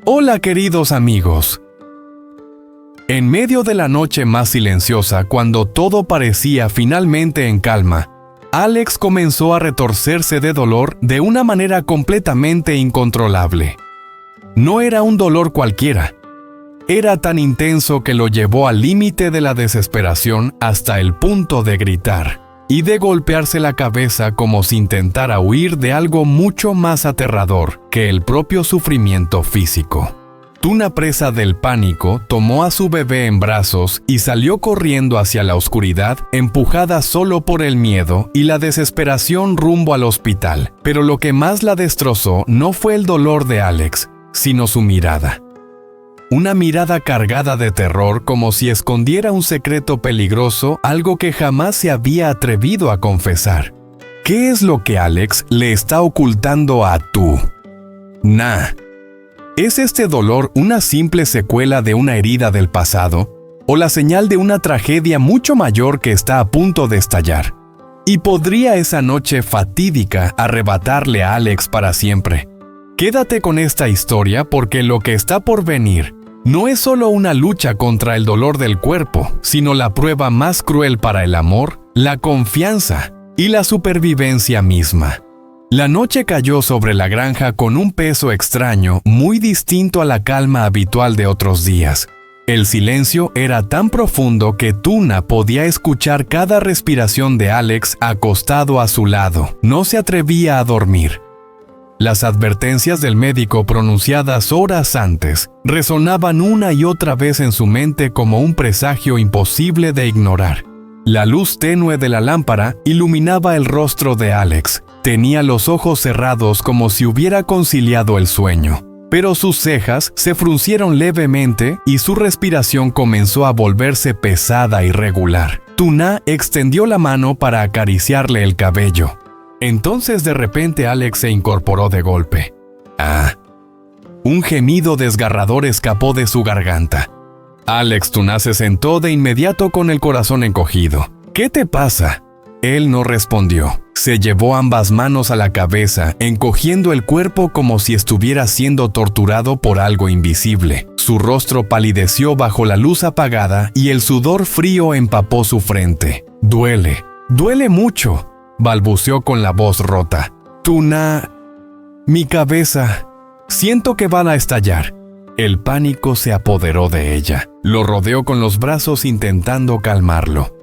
Hola, queridos amigos. En medio de la noche más silenciosa, cuando todo parecía finalmente en calma, Alex comenzó a retorcerse de dolor de una manera completamente incontrolable. No era un dolor cualquiera. Era tan intenso que lo llevó al límite de la desesperación hasta el punto de gritar y de golpearse la cabeza como si intentara huir de algo mucho más aterrador que el propio sufrimiento físico. Tuna, presa del pánico, tomó a su bebé en brazos y salió corriendo hacia la oscuridad, empujada solo por el miedo y la desesperación rumbo al hospital. Pero lo que más la destrozó no fue el dolor de Alex, sino su mirada. Una mirada cargada de terror, como si escondiera un secreto peligroso, algo que jamás se había atrevido a confesar. ¿Qué es lo que Alex le está ocultando a Tuna? ¿Es este dolor una simple secuela de una herida del pasado o la señal de una tragedia mucho mayor que está a punto de estallar? ¿Y podría esa noche fatídica arrebatarle a Alex para siempre? Quédate con esta historia porque lo que está por venir no es solo una lucha contra el dolor del cuerpo, sino la prueba más cruel para el amor, la confianza y la supervivencia misma. La noche cayó sobre la granja con un peso extraño, muy distinto a la calma habitual de otros días. El silencio era tan profundo que Tuna podía escuchar cada respiración de Alex acostado a su lado. No se atrevía a dormir. Las advertencias del médico pronunciadas horas antes resonaban una y otra vez en su mente como un presagio imposible de ignorar. La luz tenue de la lámpara iluminaba el rostro de Alex. Tenía los ojos cerrados como si hubiera conciliado el sueño, pero sus cejas se fruncieron levemente y su respiración comenzó a volverse pesada y regular. Tuna extendió la mano para acariciarle el cabello. Entonces de repente Alex se incorporó de golpe. Un gemido desgarrador escapó de su garganta. Alex Tuna se sentó de inmediato con el corazón encogido. ¿Qué te pasa? Él no respondió. Se llevó ambas manos a la cabeza, encogiendo el cuerpo como si estuviera siendo torturado por algo invisible. Su rostro palideció bajo la luz apagada y el sudor frío empapó su frente. Duele mucho, balbuceó con la voz rota. Tuna, mi cabeza, siento que van a estallar. El pánico se apoderó de ella. Lo rodeó con los brazos intentando calmarlo.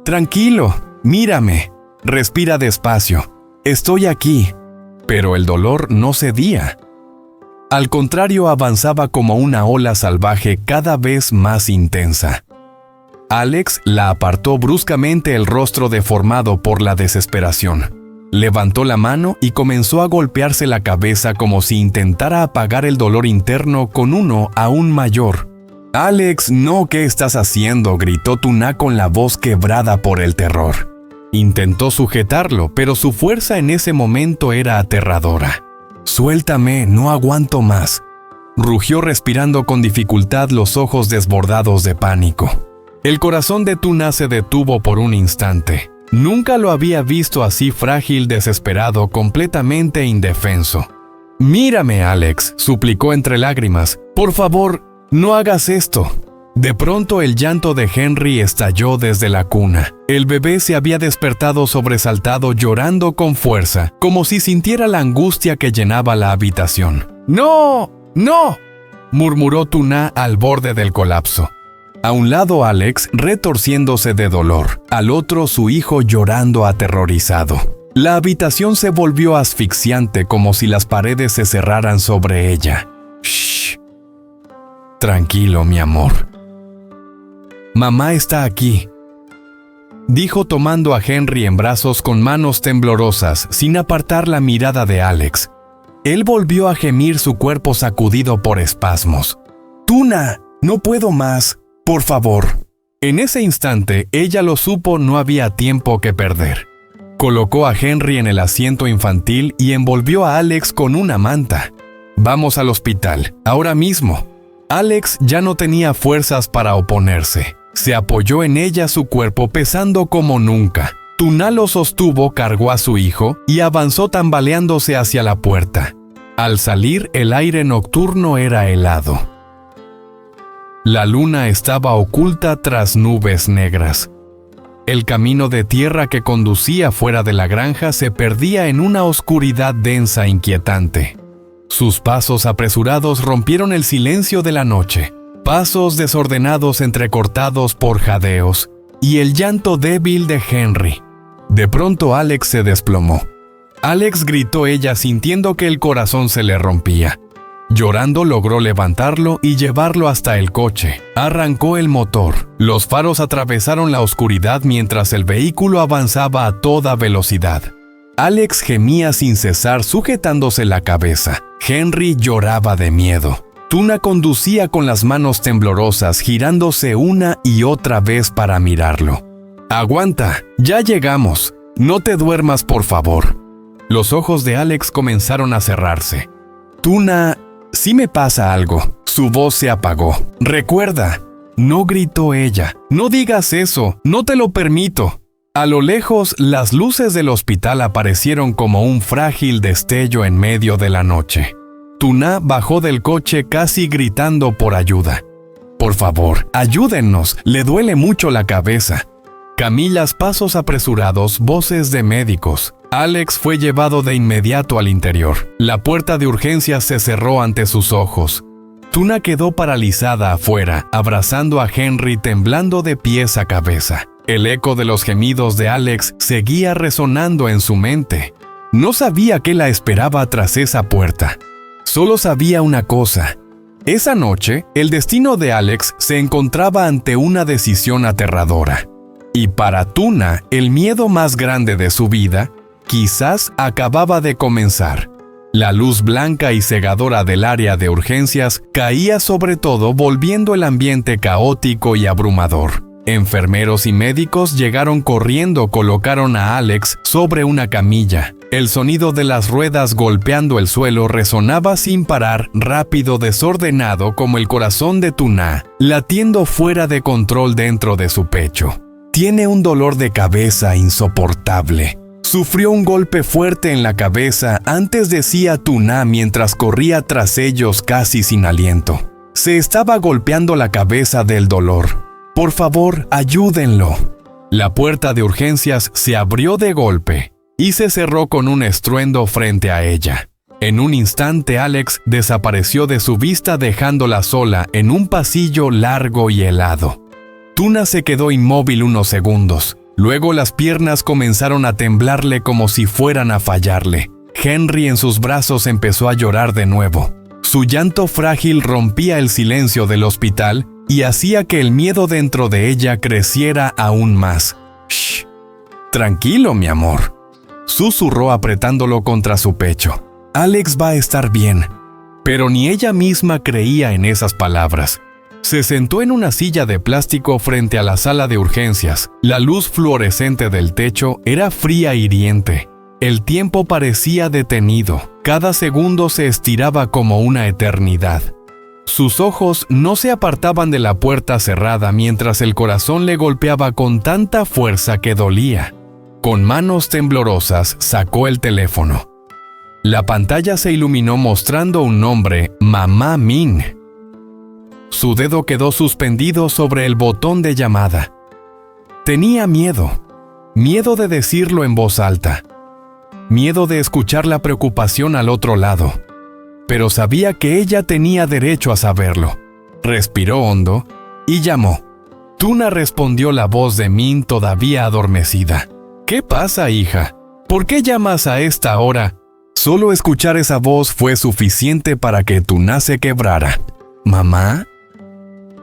Tranquilo, mírame, respira despacio. Estoy aquí. Pero el dolor no cedía. Al contrario, avanzaba como una ola salvaje cada vez más intensa. Alex la apartó bruscamente el rostro deformado por la desesperación. Levantó la mano y comenzó a golpearse la cabeza como si intentara apagar el dolor interno con uno aún mayor. «Alex, no, ¿qué estás haciendo?», gritó Tuna con la voz quebrada por el terror. Intentó sujetarlo, pero su fuerza en ese momento era aterradora. «Suéltame, no aguanto más», rugió respirando con dificultad, los ojos desbordados de pánico. El corazón de Tuna se detuvo por un instante. Nunca lo había visto así frágil, desesperado, completamente indefenso. «Mírame, Alex», suplicó entre lágrimas. «Por favor, no hagas esto». De pronto el llanto de Henry estalló desde la cuna. El bebé se había despertado sobresaltado, llorando con fuerza, como si sintiera la angustia que llenaba la habitación. «¡No! ¡No!», murmuró Tuna al borde del colapso. A un lado Alex retorciéndose de dolor, al otro su hijo llorando aterrorizado. La habitación se volvió asfixiante, como si las paredes se cerraran sobre ella. «Shh. Tranquilo, mi amor. Mamá está aquí», dijo tomando a Henry en brazos con manos temblorosas, sin apartar la mirada de Alex. Él volvió a gemir, su cuerpo sacudido por espasmos. «Tuna, no puedo más. Por favor». En ese instante, ella lo supo, no había tiempo que perder. Colocó a Henry en el asiento infantil y envolvió a Alex con una manta. «Vamos al hospital, ahora mismo». Alex ya no tenía fuerzas para oponerse. Se apoyó en ella, su cuerpo pesando como nunca. Tuna lo sostuvo, cargó a su hijo y avanzó tambaleándose hacia la puerta. Al salir, el aire nocturno era helado. La luna estaba oculta tras nubes negras. El camino de tierra que conducía fuera de la granja se perdía en una oscuridad densa e inquietante. Sus pasos apresurados rompieron el silencio de la noche. Pasos desordenados entrecortados por jadeos y el llanto débil de Henry. De pronto Alex se desplomó. Alex, gritó ella sintiendo que el corazón se le rompía. Llorando logró levantarlo y llevarlo hasta el coche. Arrancó el motor. Los faros atravesaron la oscuridad mientras el vehículo avanzaba a toda velocidad. Alex gemía sin cesar sujetándose la cabeza. Henry lloraba de miedo. Tuna conducía con las manos temblorosas, girándose una y otra vez para mirarlo. «Aguanta, ya llegamos. No te duermas, por favor». Los ojos de Alex comenzaron a cerrarse. «Tuna, si me pasa algo». Su voz se apagó. «Recuerda». No, gritó ella. «No digas eso, no te lo permito». A lo lejos, las luces del hospital aparecieron como un frágil destello en medio de la noche. Tuna bajó del coche casi gritando por ayuda. «Por favor, ayúdennos, le duele mucho la cabeza». Camillas, pasos apresurados, voces de médicos. Alex fue llevado de inmediato al interior. La puerta de urgencias se cerró ante sus ojos. Tuna quedó paralizada afuera, abrazando a Henry, temblando de pies a cabeza. El eco de los gemidos de Alex seguía resonando en su mente. No sabía qué la esperaba tras esa puerta. Solo sabía una cosa. Esa noche, el destino de Alex se encontraba ante una decisión aterradora. Y para Tuna, el miedo más grande de su vida, quizás acababa de comenzar. La luz blanca y cegadora del área de urgencias caía sobre todo, volviendo el ambiente caótico y abrumador. Enfermeros y médicos llegaron corriendo, colocaron a Alex sobre una camilla. El sonido de las ruedas golpeando el suelo resonaba sin parar, rápido, desordenado, como el corazón de Tuna, latiendo fuera de control dentro de su pecho. «Tiene un dolor de cabeza insoportable». Sufrió un golpe fuerte en la cabeza, antes decía Tuna mientras corría tras ellos casi sin aliento. Se estaba golpeando la cabeza del dolor. «Por favor, ayúdenlo». La puerta de urgencias se abrió de golpe y se cerró con un estruendo frente a ella. En un instante Alex desapareció de su vista, dejándola sola en un pasillo largo y helado. Tuna se quedó inmóvil unos segundos. Luego las piernas comenzaron a temblarle como si fueran a fallarle. Henry en sus brazos empezó a llorar de nuevo. Su llanto frágil rompía el silencio del hospital y hacía que el miedo dentro de ella creciera aún más. «Shh, tranquilo, mi amor», susurró apretándolo contra su pecho. «Alex va a estar bien». Pero ni ella misma creía en esas palabras. Se sentó en una silla de plástico frente a la sala de urgencias. La luz fluorescente del techo era fría e hiriente. El tiempo parecía detenido. Cada segundo se estiraba como una eternidad. Sus ojos no se apartaban de la puerta cerrada mientras el corazón le golpeaba con tanta fuerza que dolía. Con manos temblorosas sacó el teléfono. La pantalla se iluminó mostrando un nombre: Mamá Min. Su dedo quedó suspendido sobre el botón de llamada. Tenía miedo de decirlo en voz alta, miedo de escuchar la preocupación al otro lado, pero sabía que ella tenía derecho a saberlo. Respiró hondo y llamó. Tuna, respondió la voz de Min todavía adormecida. «¿Qué pasa, hija? ¿Por qué llamas a esta hora?» Solo escuchar esa voz fue suficiente para que Tuna se quebrara. «¿Mamá?»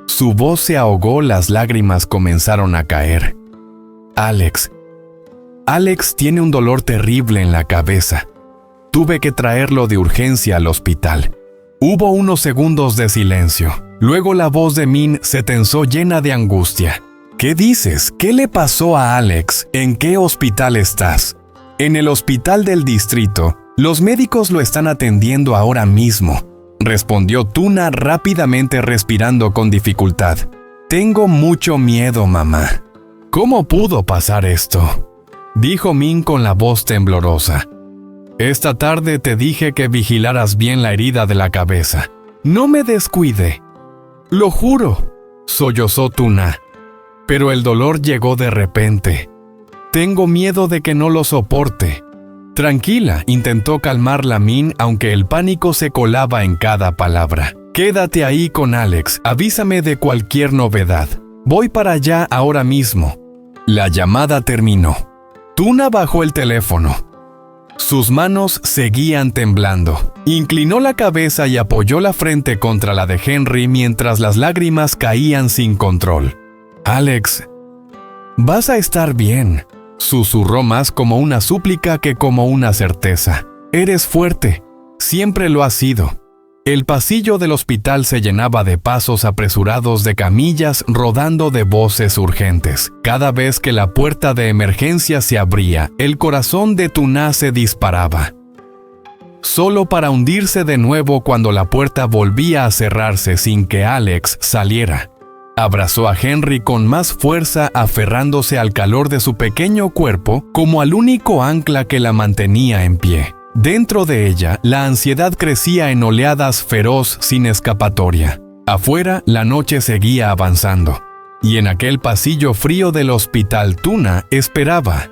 Su voz se ahogó, las lágrimas comenzaron a caer. «Alex tiene un dolor terrible en la cabeza. Tuve que traerlo de urgencia al hospital». Hubo unos segundos de silencio. Luego la voz de Min se tensó, llena de angustia. «¿Qué dices? ¿Qué le pasó a Alex? ¿En qué hospital estás?» «En el hospital del distrito. Los médicos lo están atendiendo ahora mismo», respondió Tuna, rápidamente, respirando con dificultad. «Tengo mucho miedo, mamá». «¿Cómo pudo pasar esto?», dijo Min con la voz temblorosa. Esta tarde te dije que vigilaras bien la herida de la cabeza. No me descuide. Lo juro, sollozó Tuna. Pero el dolor llegó de repente. Tengo miedo de que no lo soporte. Tranquila, intentó calmarla Min, aunque el pánico se colaba en cada palabra. Quédate ahí con Alex, avísame de cualquier novedad. Voy para allá ahora mismo. La llamada terminó. Tuna bajó el teléfono. Sus manos seguían temblando. Inclinó la cabeza y apoyó la frente contra la de Henry mientras las lágrimas caían sin control. Alex, vas a estar bien, susurró más como una súplica que como una certeza. Eres fuerte, siempre lo has sido. El pasillo del hospital se llenaba de pasos apresurados de camillas rodando de voces urgentes. Cada vez que la puerta de emergencia se abría, el corazón de Tuna se disparaba. Solo para hundirse de nuevo cuando la puerta volvía a cerrarse sin que Alex saliera. Abrazó a Henry con más fuerza, aferrándose al calor de su pequeño cuerpo como al único ancla que la mantenía en pie. Dentro de ella, la ansiedad crecía en oleadas feroz sin escapatoria. Afuera, la noche seguía avanzando. Y en aquel pasillo frío del hospital, Tuna esperaba.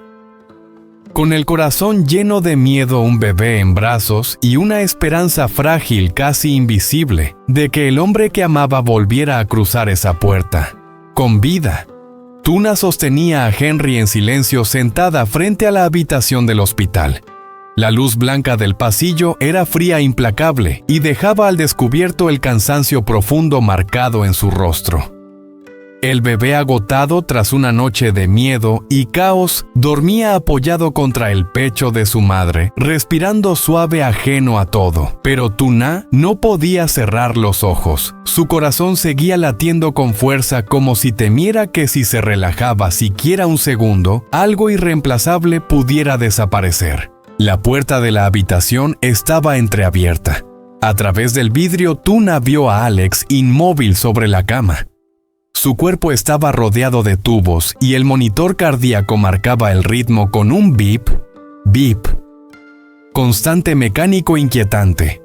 Con el corazón lleno de miedo, un bebé en brazos y una esperanza frágil, casi invisible, de que el hombre que amaba volviera a cruzar esa puerta. Con vida. Tuna sostenía a Henry en silencio sentada frente a la habitación del hospital. La luz blanca del pasillo era fría e implacable y dejaba al descubierto el cansancio profundo marcado en su rostro. El bebé, agotado tras una noche de miedo y caos, dormía apoyado contra el pecho de su madre, respirando suave, ajeno a todo. Pero Tuna no podía cerrar los ojos. Su corazón seguía latiendo con fuerza, como si temiera que si se relajaba siquiera un segundo, algo irreemplazable pudiera desaparecer. La puerta de la habitación estaba entreabierta. A través del vidrio, Tuna vio a Alex inmóvil sobre la cama. Su cuerpo estaba rodeado de tubos y el monitor cardíaco marcaba el ritmo con un bip, bip, constante, mecánico, inquietante.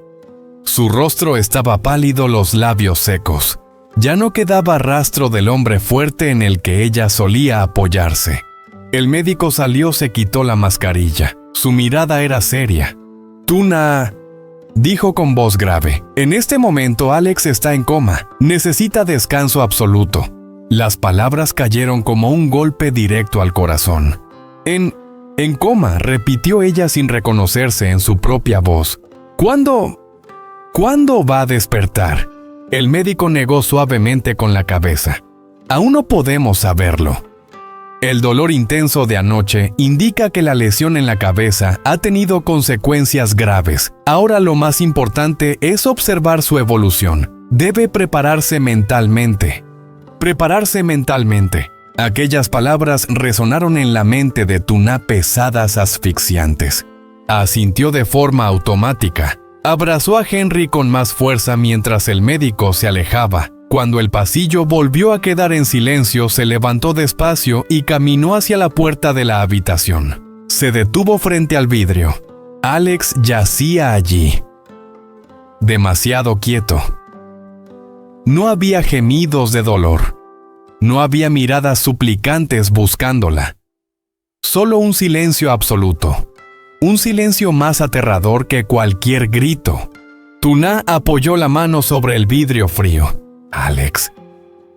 Su rostro estaba pálido, los labios secos. Ya no quedaba rastro del hombre fuerte en el que ella solía apoyarse. El médico salió, se quitó la mascarilla. Su mirada era seria. Tuna, dijo con voz grave. En este momento Alex está en coma. Necesita descanso absoluto. Las palabras cayeron como un golpe directo al corazón. En coma, repitió ella sin reconocerse en su propia voz. ¿Cuándo va a despertar? El médico negó suavemente con la cabeza. Aún no podemos saberlo. El dolor intenso de anoche indica que la lesión en la cabeza ha tenido consecuencias graves. Ahora lo más importante es observar su evolución. Debe prepararse mentalmente. Prepararse mentalmente. Aquellas palabras resonaron en la mente de Tuna, pesadas, asfixiantes. Asintió de forma automática. Abrazó a Henry con más fuerza mientras el médico se alejaba. Cuando el pasillo volvió a quedar en silencio, se levantó despacio y caminó hacia la puerta de la habitación. Se detuvo frente al vidrio. Alex yacía allí. Demasiado quieto. No había gemidos de dolor. No había miradas suplicantes buscándola. Solo un silencio absoluto. Un silencio más aterrador que cualquier grito. Tuna apoyó la mano sobre el vidrio frío. Alex,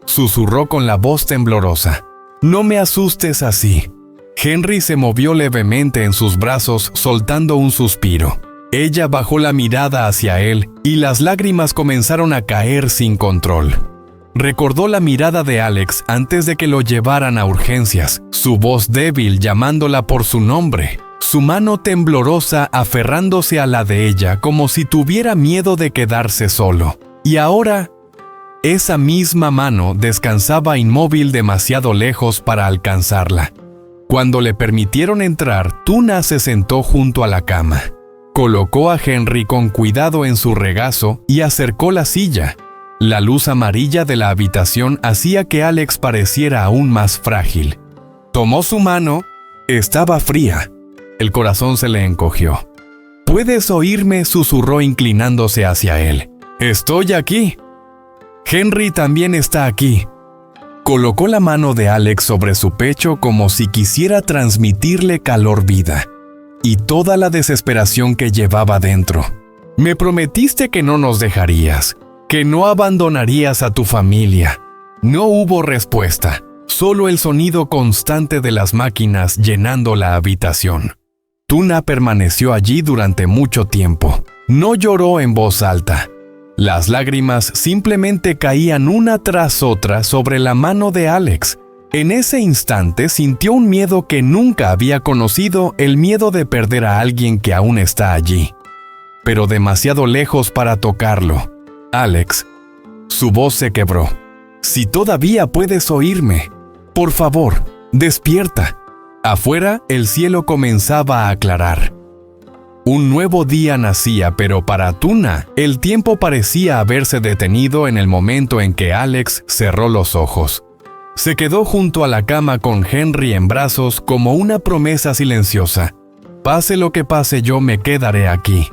susurró con la voz temblorosa. No me asustes así. Henry se movió levemente en sus brazos, soltando un suspiro. Ella bajó la mirada hacia él y las lágrimas comenzaron a caer sin control. Recordó la mirada de Alex antes de que lo llevaran a urgencias, su voz débil llamándola por su nombre, su mano temblorosa aferrándose a la de ella como si tuviera miedo de quedarse solo. Y ahora, esa misma mano descansaba inmóvil demasiado lejos para alcanzarla. Cuando le permitieron entrar, Tuna se sentó junto a la cama. Colocó a Henry con cuidado en su regazo y acercó la silla. La luz amarilla de la habitación hacía que Alex pareciera aún más frágil. Tomó su mano. Estaba fría. El corazón se le encogió. ¿Puedes oírme?, susurró inclinándose hacia él. «Estoy aquí». «Henry también está aquí». Colocó la mano de Alex sobre su pecho como si quisiera transmitirle calor-vida y toda la desesperación que llevaba dentro. «Me prometiste que no nos dejarías, que no abandonarías a tu familia». No hubo respuesta, solo el sonido constante de las máquinas llenando la habitación. Tuna permaneció allí durante mucho tiempo. No lloró en voz alta. Las lágrimas simplemente caían una tras otra sobre la mano de Alex. En ese instante sintió un miedo que nunca había conocido, el miedo de perder a alguien que aún está allí, pero demasiado lejos para tocarlo. «Alex». Su voz se quebró. «Si todavía puedes oírme, por favor, despierta». Afuera, el cielo comenzaba a aclarar. Un nuevo día nacía, pero para Tuna, el tiempo parecía haberse detenido en el momento en que Alex cerró los ojos. Se quedó junto a la cama con Henry en brazos como una promesa silenciosa. «Pase lo que pase, yo me quedaré aquí.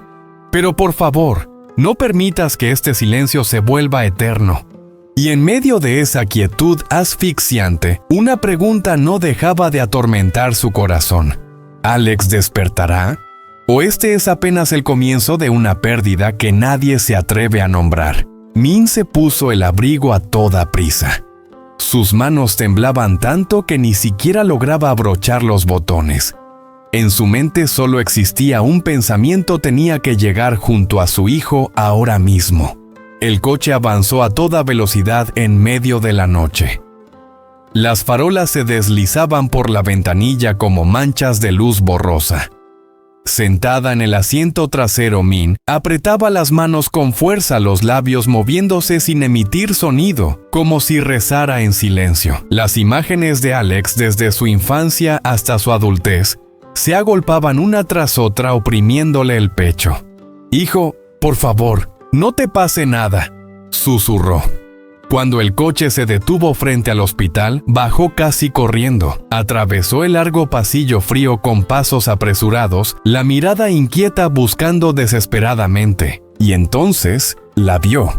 Pero por favor, no permitas que este silencio se vuelva eterno». Y en medio de esa quietud asfixiante, una pregunta no dejaba de atormentar su corazón. ¿Alex despertará? ¿O este es apenas el comienzo de una pérdida que nadie se atreve a nombrar? Min se puso el abrigo a toda prisa. Sus manos temblaban tanto que ni siquiera lograba abrochar los botones. En su mente solo existía un pensamiento: tenía que llegar junto a su hijo ahora mismo. El coche avanzó a toda velocidad en medio de la noche. Las farolas se deslizaban por la ventanilla como manchas de luz borrosa. Sentada en el asiento trasero, Min apretaba las manos con fuerza, los labios moviéndose sin emitir sonido, como si rezara en silencio. Las imágenes de Alex desde su infancia hasta su adultez se agolpaban una tras otra, oprimiéndole el pecho. «Hijo, por favor, no te pase nada», susurró. Cuando el coche se detuvo frente al hospital, bajó casi corriendo. Atravesó el largo pasillo frío con pasos apresurados, la mirada inquieta buscando desesperadamente. Y entonces la vio.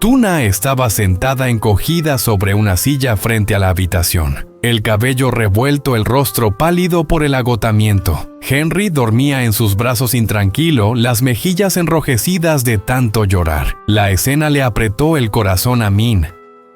Tuna estaba sentada encogida sobre una silla frente a la habitación. El cabello revuelto, el rostro pálido por el agotamiento. Henry dormía en sus brazos intranquilo, las mejillas enrojecidas de tanto llorar. La escena le apretó el corazón a Min.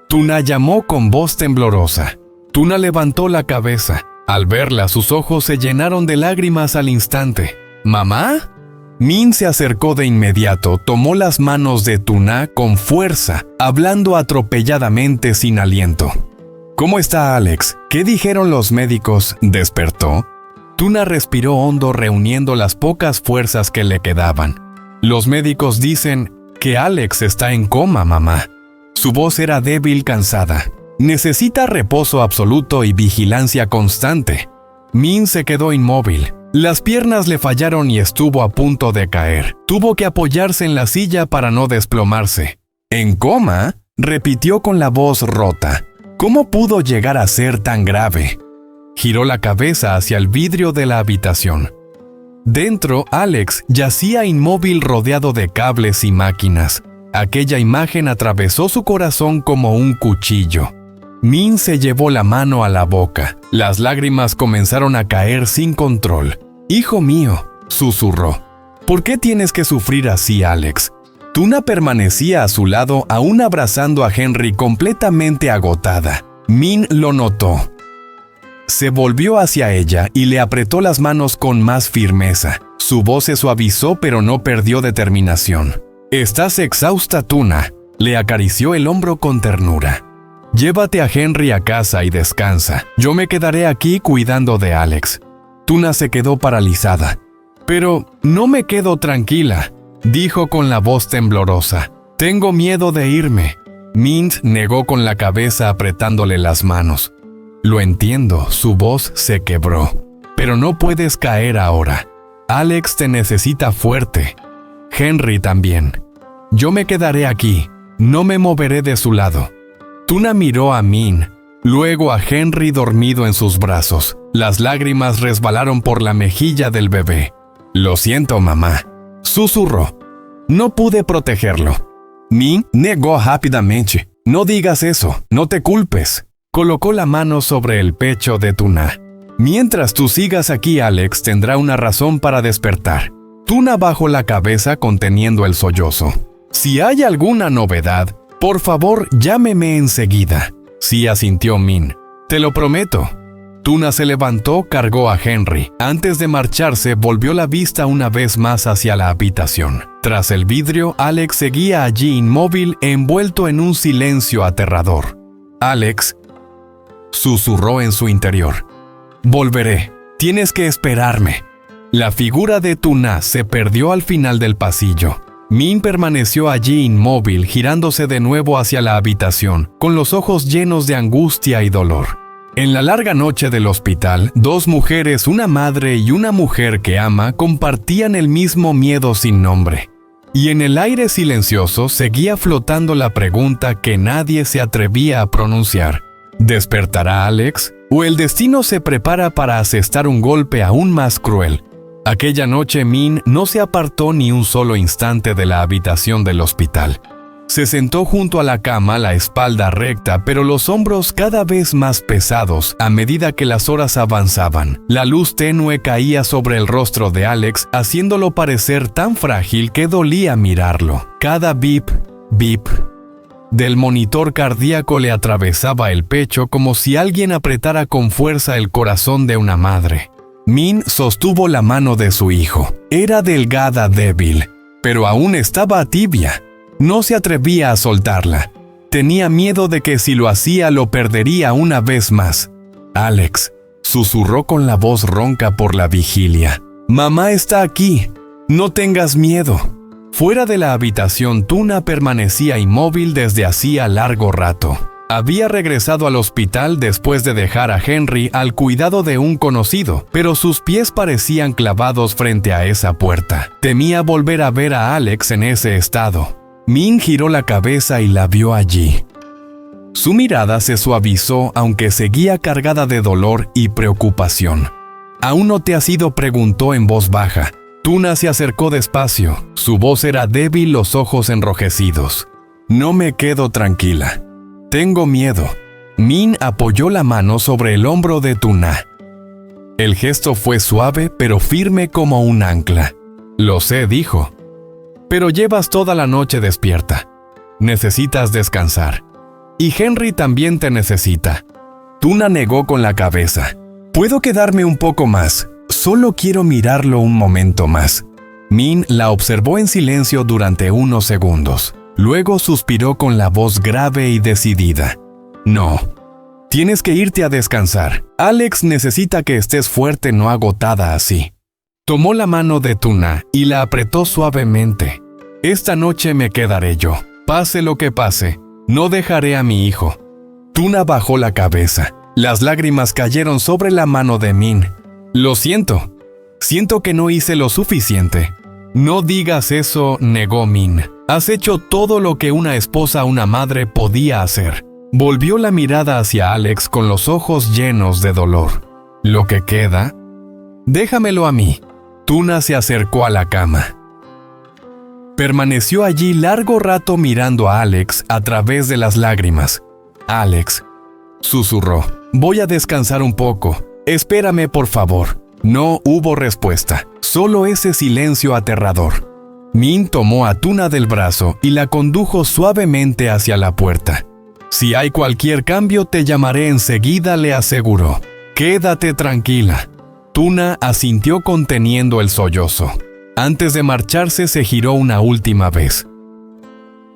Tuna llamó con voz temblorosa. Tuna levantó la cabeza. Al verla, sus ojos se llenaron de lágrimas al instante. «¿Mamá?». Min se acercó de inmediato, tomó las manos de Tuna con fuerza, hablando atropelladamente sin aliento. «¿Cómo está Alex? ¿Qué dijeron los médicos? ¿Despertó?». Tuna respiró hondo, reuniendo las pocas fuerzas que le quedaban. «Los médicos dicen que Alex está en coma, mamá». Su voz era débil, cansada. «Necesita reposo absoluto y vigilancia constante». Min se quedó inmóvil. Las piernas le fallaron y estuvo a punto de caer. Tuvo que apoyarse en la silla para no desplomarse. «¿En coma?», repitió con la voz rota. «¿Cómo pudo llegar a ser tan grave?». Giró la cabeza hacia el vidrio de la habitación. Dentro, Alex yacía inmóvil, rodeado de cables y máquinas. Aquella imagen atravesó su corazón como un cuchillo. Min se llevó la mano a la boca. Las lágrimas comenzaron a caer sin control. «Hijo mío», susurró. «¿Por qué tienes que sufrir así, Alex?». Tuna permanecía a su lado, aún abrazando a Henry, completamente agotada. Min lo notó. Se volvió hacia ella y le apretó las manos con más firmeza. Su voz se suavizó, pero no perdió determinación. «Estás exhausta, Tuna», le acarició el hombro con ternura. «Llévate a Henry a casa y descansa. Yo me quedaré aquí cuidando de Alex». Tuna se quedó paralizada. «Pero no me quedo tranquila», dijo con la voz temblorosa. «Tengo miedo de irme». Min negó con la cabeza, apretándole las manos. «Lo entiendo», su voz se quebró. «Pero no puedes caer ahora. Alex te necesita fuerte. Henry también. Yo me quedaré aquí. No me moveré de su lado». Tuna miró a Min, luego a Henry dormido en sus brazos. Las lágrimas resbalaron por la mejilla del bebé. «Lo siento, mamá». susurró. No pude protegerlo. Min negó rápidamente. No digas eso, no te culpes. Colocó la mano sobre el pecho de Tuna. Mientras tú sigas aquí, Alex tendrá una razón para despertar. Tuna bajó la cabeza conteniendo el sollozo. Si hay alguna novedad, por favor llámeme enseguida. Sí, asintió Min. Te lo prometo. Tuna se levantó, cargó a Henry. Antes de marcharse, volvió la vista una vez más hacia la habitación. Tras el vidrio, Alex seguía allí inmóvil, envuelto en un silencio aterrador. Alex susurró en su interior. Volveré. Tienes que esperarme. La figura de Tuna se perdió al final del pasillo. Min permaneció allí inmóvil, girándose de nuevo hacia la habitación, con los ojos llenos de angustia y dolor. En la larga noche del hospital, dos mujeres, una madre y una mujer que ama, compartían el mismo miedo sin nombre. Y en el aire silencioso seguía flotando la pregunta que nadie se atrevía a pronunciar. ¿Despertará Alex? ¿O el destino se prepara para asestar un golpe aún más cruel? Aquella noche Min no se apartó ni un solo instante de la habitación del hospital. Se sentó junto a la cama, la espalda recta, pero los hombros cada vez más pesados a medida que las horas avanzaban. La luz tenue caía sobre el rostro de Alex, haciéndolo parecer tan frágil que dolía mirarlo. Cada bip, bip del monitor cardíaco le atravesaba el pecho como si alguien apretara con fuerza el corazón de una madre. Min sostuvo la mano de su hijo. Era delgada, débil, pero aún estaba tibia. No se atrevía a soltarla. Tenía miedo de que si lo hacía lo perdería una vez más. Alex susurró con la voz ronca por la vigilia. Mamá está aquí. No tengas miedo. Fuera de la habitación, Tuna permanecía inmóvil desde hacía largo rato. Había regresado al hospital después de dejar a Henry al cuidado de un conocido, pero sus pies parecían clavados frente a esa puerta. Temía volver a ver a Alex en ese estado. Min giró la cabeza y la vio allí. Su mirada se suavizó, aunque seguía cargada de dolor y preocupación. ¿Aún no te has ido?, preguntó en voz baja. Tuna se acercó despacio. Su voz era débil, los ojos enrojecidos. No me quedo tranquila. Tengo miedo. Min apoyó la mano sobre el hombro de Tuna. El gesto fue suave, pero firme como un ancla. Lo sé, dijo. Pero llevas toda la noche despierta. Necesitas descansar. Y Henry también te necesita. Tuna negó con la cabeza. Puedo quedarme un poco más. Solo quiero mirarlo un momento más. Min la observó en silencio durante unos segundos. Luego suspiró con la voz grave y decidida. No. Tienes que irte a descansar. Alex necesita que estés fuerte, no agotada así. Tomó la mano de Tuna y la apretó suavemente. Esta noche me quedaré yo. Pase lo que pase, no dejaré a mi hijo. Tuna bajó la cabeza. Las lágrimas cayeron sobre la mano de Min. Lo siento. Siento que no hice lo suficiente. No digas eso, negó Min. Has hecho todo lo que una esposa o una madre podía hacer. Volvió la mirada hacia Alex con los ojos llenos de dolor. ¿Lo que queda? Déjamelo a mí. Tuna se acercó a la cama. Permaneció allí largo rato mirando a Alex a través de las lágrimas. Alex susurró. Voy a descansar un poco. Espérame, por favor. No hubo respuesta, solo ese silencio aterrador. Min tomó a Tuna del brazo y la condujo suavemente hacia la puerta. Si hay cualquier cambio, te llamaré enseguida, le aseguró. Quédate tranquila. Tuna asintió conteniendo el sollozo. Antes de marcharse, se giró una última vez.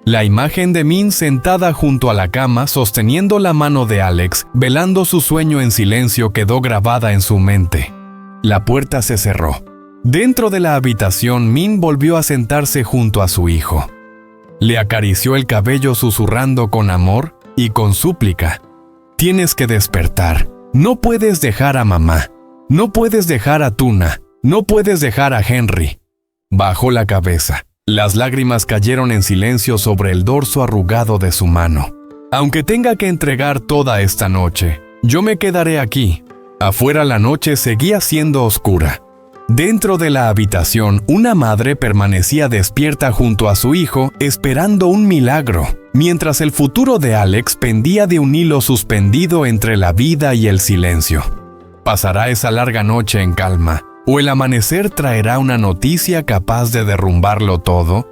La imagen de Min sentada junto a la cama, sosteniendo la mano de Alex, velando su sueño en silencio, quedó grabada en su mente. La puerta se cerró. Dentro de la habitación, Min volvió a sentarse junto a su hijo. Le acarició el cabello susurrando con amor y con súplica. Tienes que despertar. No puedes dejar a mamá. No puedes dejar a Tuna. No puedes dejar a Henry. Bajó la cabeza. Las lágrimas cayeron en silencio sobre el dorso arrugado de su mano. Aunque tenga que entregar toda esta noche, yo me quedaré aquí. Afuera la noche seguía siendo oscura. Dentro de la habitación, una madre permanecía despierta junto a su hijo, esperando un milagro, mientras el futuro de Alex pendía de un hilo suspendido entre la vida y el silencio. ¿Pasará esa larga noche en calma, o el amanecer traerá una noticia capaz de derrumbarlo todo?